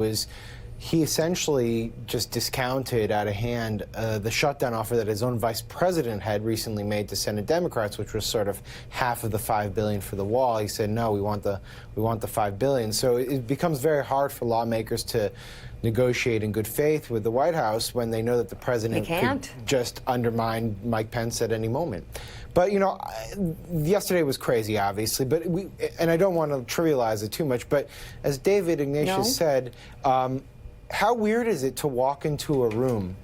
was he essentially just discounted out of hand the shutdown offer that his own vice president had recently made to Senate Democrats, which was sort of half of the $5 billion for the wall. He said, no, we want the $5 billion. So it becomes very hard for lawmakers to negotiate in good faith with the White House when they know that the president could just undermine Mike Pence at any moment. But, you know, yesterday was crazy, obviously, but and I don't want to trivialize it too much, but as David Ignatius said, how weird is it to walk into a room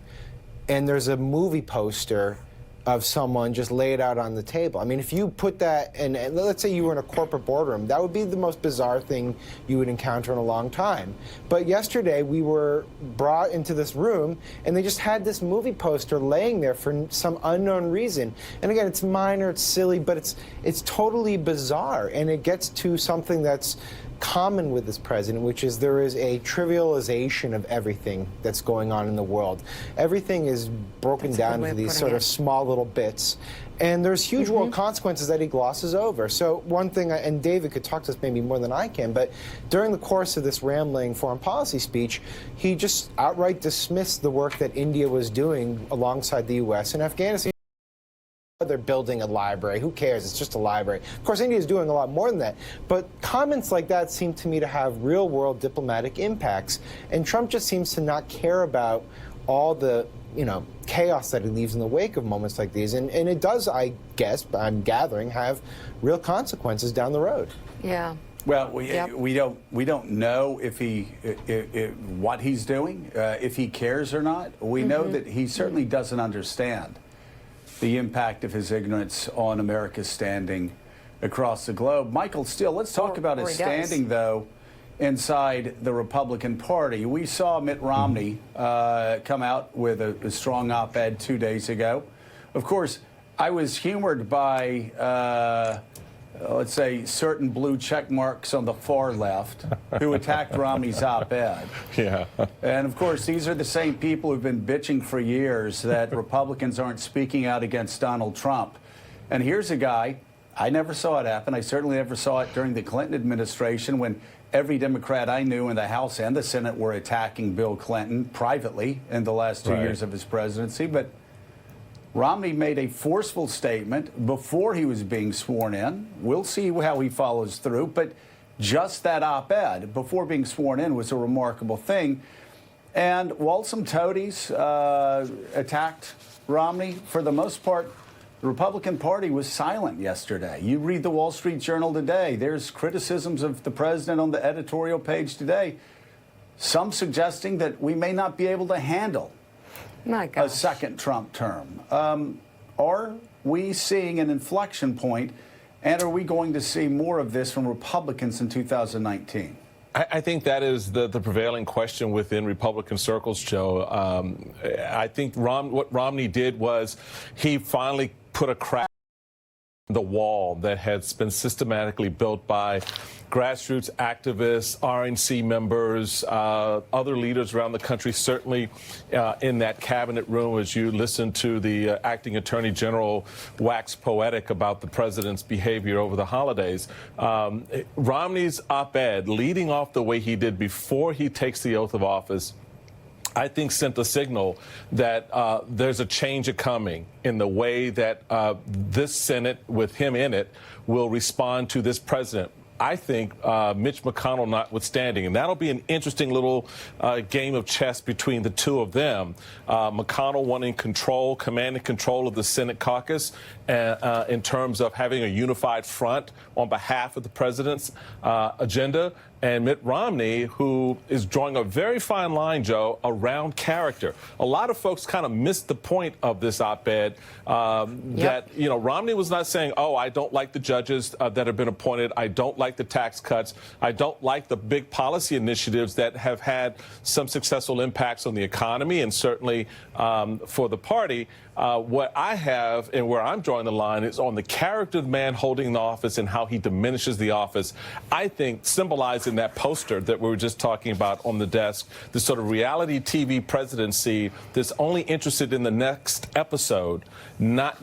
and there's a movie poster of someone just laid out on the table? I mean, if you put that in, let's say you were in a corporate boardroom, that would be the most bizarre thing you would encounter in a long time. But yesterday we were brought into this room and they just had this movie poster laying there for some unknown reason. And again, it's minor, it's silly, but it's totally bizarre. And it gets to something that's common with this president, which is there is a trivialization of everything that's going on in the world. Everything is broken down into these sort of small little bits. And there's huge world consequences that he glosses over. So one thing, and David could talk to us maybe more than I can, but during the course of this rambling foreign policy speech, he just outright dismissed the work that India was doing alongside the U.S. in Afghanistan. They're building a library. Who cares? It's just a library. Of course, India is doing a lot more than that. But comments like that seem to me to have real-world diplomatic impacts. And Trump just seems to not care about all the, chaos that he leaves in the wake of moments like these. And it does, I guess, I'm gathering, have real consequences down the road. Yeah. Well, we don't know if what he's doing, if he cares or not. We know that he certainly doesn't understand the impact of his ignorance on America's standing across the globe. Michael Steele, let's talk about his standing, though, inside the Republican Party. We saw Mitt Romney come out with a strong op-ed 2 days ago. Of course, I was humored by, let's say, certain blue check marks on the far left who attacked Romney's op-ed. Yeah. And, of course, these are the same people who've been bitching for years that Republicans aren't speaking out against Donald Trump. And here's a guy, I never saw it happen. I certainly never saw it during the Clinton administration when every Democrat I knew in the House and the Senate were attacking Bill Clinton privately in the last 2 years of his presidency. But Romney made a forceful statement before he was being sworn in. We'll see how he follows through. But just that op-ed before being sworn in was a remarkable thing. And while some toadies attacked Romney, for the most part, the Republican Party was silent yesterday. You read the Wall Street Journal today. There's criticisms of the president on the editorial page today, some suggesting that we may not be able to handle a second Trump term. Are we seeing an inflection point, and are we going to see more of this from Republicans in 2019? I think that is the prevailing question within Republican circles, Joe. I think what Romney did was he finally put a crack in the wall that has been systematically built by grassroots activists, RNC members, other leaders around the country, certainly in that cabinet room as you listen to the acting attorney general wax poetic about the president's behavior over the holidays. Romney's op-ed, leading off the way he did before he takes the oath of office, I think sent a signal that there's a change coming in the way that this Senate, with him in it, will respond to this president. I think Mitch McConnell notwithstanding, and that'll be an interesting little game of chess between the two of them. McConnell wanting command and control of the Senate caucus in terms of having a unified front on behalf of the president's agenda, and Mitt Romney, who is drawing a very fine line, Joe, around character. A lot of folks kind of missed the point of this op-ed that, Romney was not saying, oh, I don't like the judges that have been appointed. I don't like the tax cuts. I don't like the big policy initiatives that have had some successful impacts on the economy and certainly for the party. What I have and where I'm drawing the line is on the character of the man holding the office and how he diminishes the office. I think symbolized in that poster that we were just talking about on the desk, this sort of reality TV presidency that's only interested in the next episode, not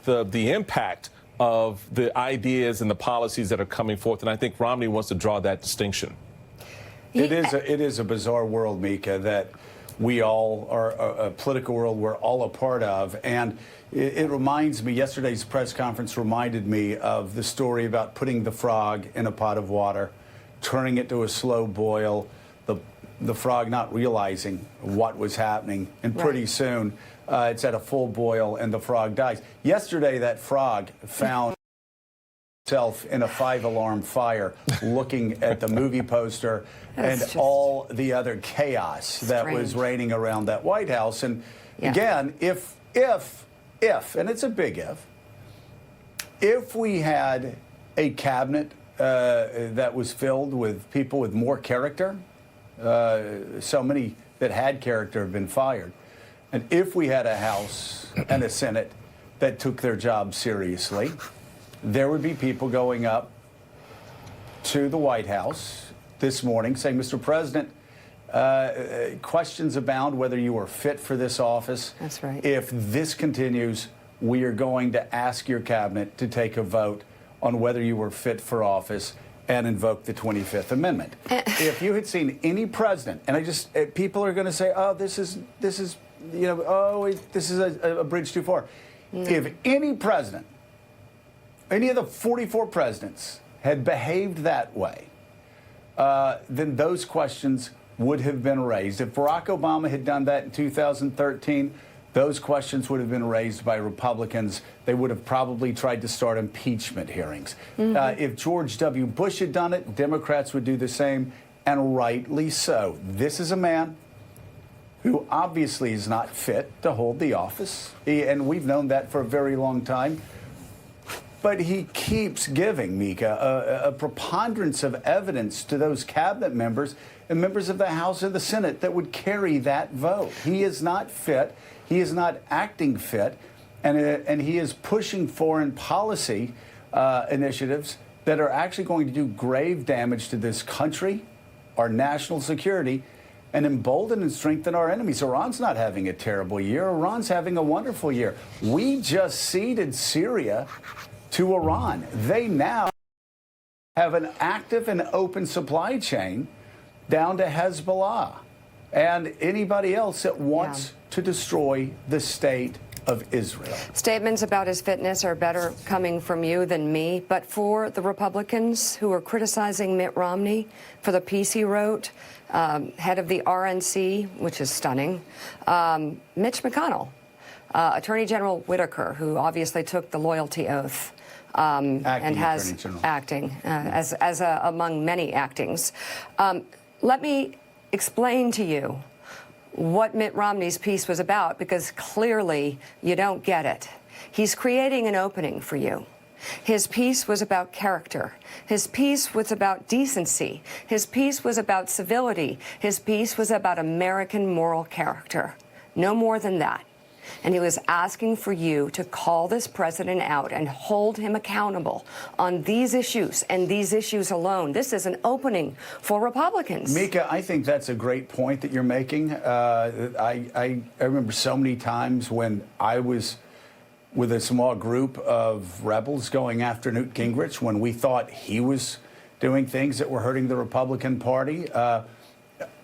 the impact of the ideas and the policies that are coming forth. And I think Romney wants to draw that distinction. It is a bizarre world, Mika, that we all are a political world we're all a part of. And it reminds me, yesterday's press conference reminded me of the story about putting the frog in a pot of water, turning it to a slow boil, the frog not realizing what was happening, and pretty soon it's at a full boil and the frog dies. Yesterday, that frog found itself in a 5-alarm fire looking at the movie poster and all the other chaos that was reigning around that White House. And again, if, and it's a big if we had a cabinet that was filled with people with more character, so many that had character have been fired, and if we had a House and a Senate that took their job seriously, there would be people going up to the White House this morning saying, Mr. President, questions abound whether you are fit for this office. That's right. If this continues, we are going to ask your cabinet to take a vote on whether you were fit for office and invoke the 25th Amendment. If you had seen any president, and people are going to say, oh, this is you know, oh, this is a bridge too far. No. If any president, any of the 44 presidents had behaved that way, then those questions would have been raised. If Barack Obama had done that in 2013, those questions would have been raised by Republicans. They would have probably tried to start impeachment hearings. If George W. Bush had done it, Democrats would do the same, and rightly so. This is a man who obviously is not fit to hold the office, and we've known that for a very long time. But he keeps giving, Mika, a preponderance of evidence to those cabinet members and members of the House and the Senate that would carry that vote. He is not fit. He is not acting fit. And he is pushing foreign policy initiatives that are actually going to do grave damage to this country, our national security, and embolden and strengthen our enemies. Iran's not having a terrible year. Iran's having a wonderful year. We just ceded Syria to Iran. They now have an active and open supply chain down to Hezbollah and anybody else that wants to destroy the state of Israel. Statements about his fitness are better coming from you than me, but for the Republicans who are criticizing Mitt Romney for the piece he wrote, head of the RNC, which is stunning, Mitch McConnell, Attorney General Whitaker, who obviously took the loyalty oath, and has acting as among many actings. Let me explain to you what Mitt Romney's piece was about, because clearly you don't get it. He's creating an opening for you. His piece was about character. His piece was about decency. His piece was about civility. His piece was about American moral character. No more than that. And he was asking for you to call this president out and hold him accountable on these issues and these issues alone. This is an opening for Republicans. Mika, I think that's a great point that you're making. I remember so many times when I was with a small group of rebels going after Newt Gingrich when we thought he was doing things that were hurting the Republican Party.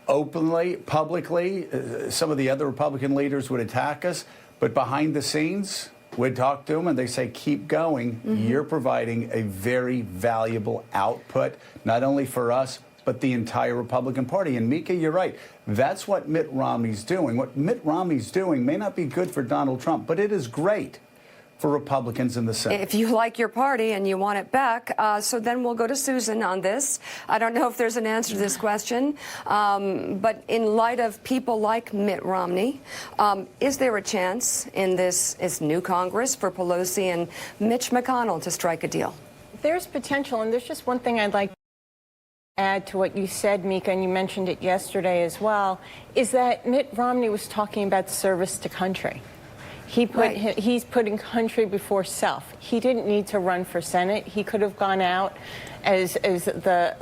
Openly, publicly, some of the other Republican leaders would attack us, but behind the scenes, we'd talk to them and they say, keep going. You're providing a very valuable output, not only for us, but the entire Republican Party. And Mika, you're right. That's what Mitt Romney's doing. What Mitt Romney's doing may not be good for Donald Trump, but it is great for Republicans in the Senate. If you like your party and you want it back, so then we'll go to Susan on this. I don't know if there's an answer to this question, but in light of people like Mitt Romney, is there a chance in this new Congress for Pelosi and Mitch McConnell to strike a deal? There's potential, and there's just one thing I'd like to add to what you said, Mika, and you mentioned it yesterday as well, is that Mitt Romney was talking about service to country. He's putting country before self. He didn't need to run for Senate. He could have gone out as the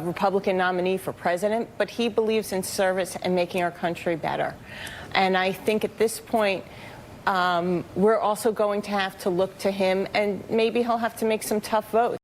Republican nominee for president, but he believes in service and making our country better. And I think at this point, we're also going to have to look to him, and maybe he'll have to make some tough votes.